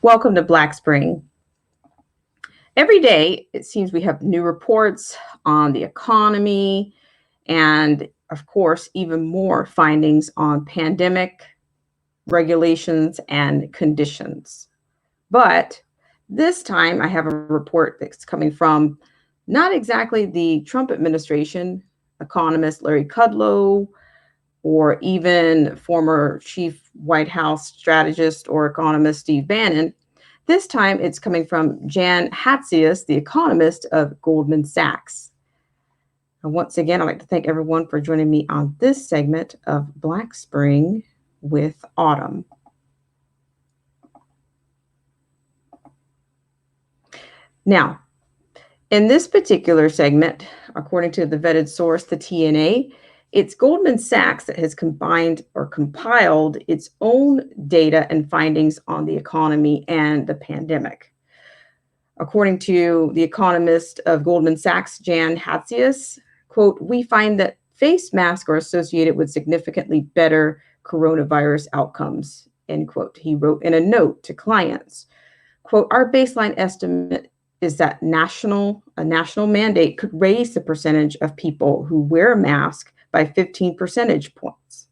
Welcome to Black Spring. Every day, it seems we have new reports on the economy and, of course, even more findings on pandemic regulations and conditions. But this time, I have a report that's coming from not exactly the Trump administration, economist Larry Kudlow, or even former chief White House strategist or economist Steve Bannon. This time it's coming from Jan Hatzius, the economist of Goldman Sachs. And once again, I'd like to thank everyone for joining me on this segment of Black Spring with Autumn. Now, in this particular segment, according to the vetted source, the TNA, it's Goldman Sachs that has combined or compiled its own data and findings on the economy and the pandemic. According to the economist of Goldman Sachs, Jan Hatzius, quote, "We find that face masks are associated with significantly better coronavirus outcomes," end quote. He wrote in a note to clients, quote, "Our baseline estimate is that a national mandate could raise the percentage of people who wear a mask by 15 percentage points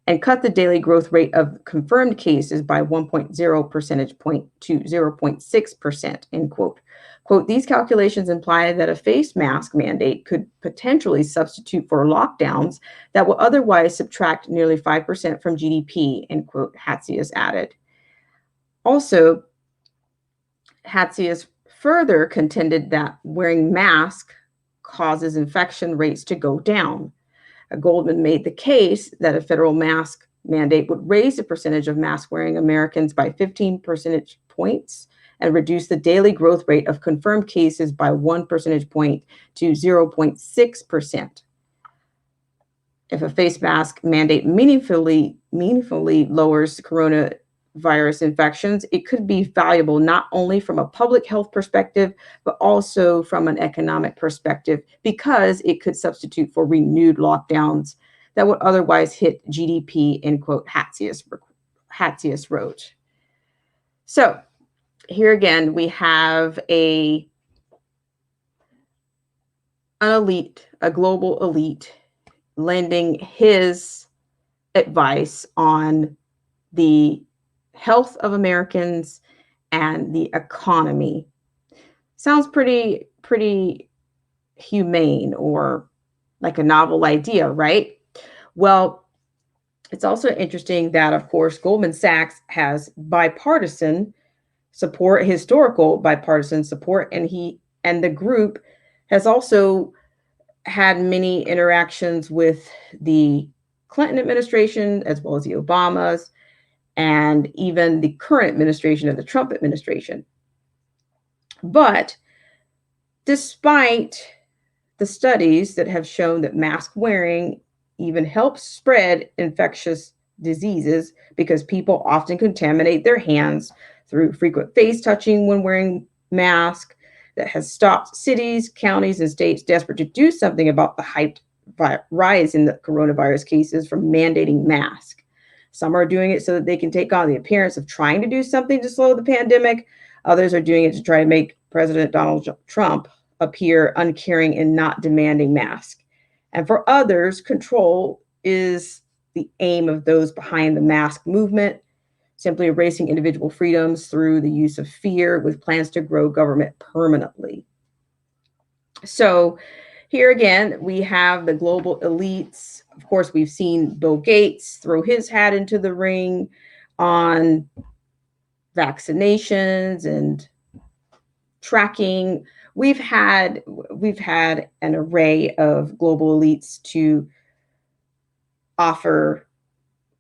and cut the daily growth rate of confirmed cases by 1.0 percentage point to 0.6%, end quote. Quote, "These calculations imply that a face mask mandate could potentially substitute for lockdowns that will otherwise subtract nearly 5% from GDP," end quote, Hatzius added. Also, Hatzius further contended that wearing masks causes infection rates to go down. Goldman made the case that a federal mask mandate would raise the percentage of mask wearing Americans by 15 percentage points and reduce the daily growth rate of confirmed cases by 1 percentage point to 0.6%. If a face mask mandate meaningfully lowers coronavirus infections, it could be valuable not only from a public health perspective, but also from an economic perspective, because it could substitute for renewed lockdowns that would otherwise hit GDP, end quote, Hatzius wrote. So here again, we have an elite, a global elite, lending his advice on the health of Americans and the economy. Sounds pretty humane or like a novel idea, right? Well, it's also interesting that, of course, Goldman Sachs has bipartisan support, historical bipartisan support, and the group has also had many interactions with the Clinton administration as well as the Obamas and even the current administration of the Trump administration. But despite the studies that have shown that mask wearing even helps spread infectious diseases because people often contaminate their hands through frequent face touching when wearing masks, that has stopped cities, counties, and states desperate to do something about the hyped rise in the coronavirus cases from mandating masks. Some are doing it so that they can take on the appearance of trying to do something to slow the pandemic. Others are doing it to try to make President Donald Trump appear uncaring and not demanding masks. And for others, control is the aim of those behind the mask movement, simply erasing individual freedoms through the use of fear with plans to grow government permanently. So here again, we have the global elites. Of course, we've seen Bill Gates throw his hat into the ring on vaccinations and tracking. We've had an array of global elites to offer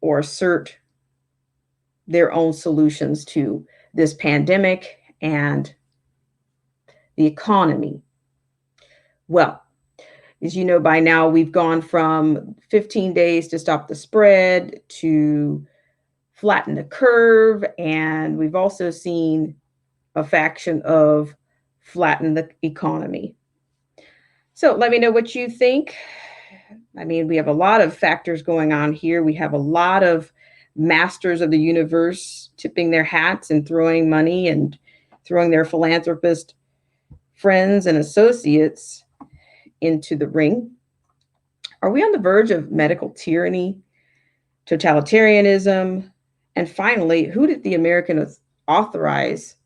or assert their own solutions to this pandemic and the economy. Well, as you know by now, we've gone from 15 days to stop the spread to flatten the curve, and we've also seen a faction of flatten the economy. So let me know what you think. I mean, we have a lot of factors going on here. We have a lot of masters of the universe tipping their hats and throwing money and throwing their philanthropist friends and associates into the ring? Are we on the verge of medical tyranny, totalitarianism? And finally, who did the Americans authorize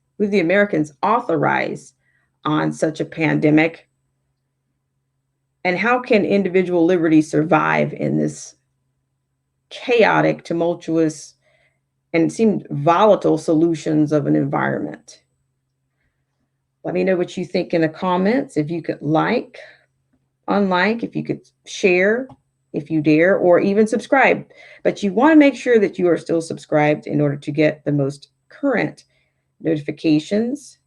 on such a pandemic? And how can individual liberty survive in this chaotic, tumultuous, and seemed volatile solutions of an environment? Let me know what you think in the comments. If you could like, unlike, if you could share, if you dare, or even subscribe. But you want to make sure that you are still subscribed in order to get the most current notifications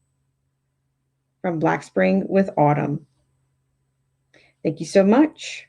from Black Spring with Autumn. Thank you so much.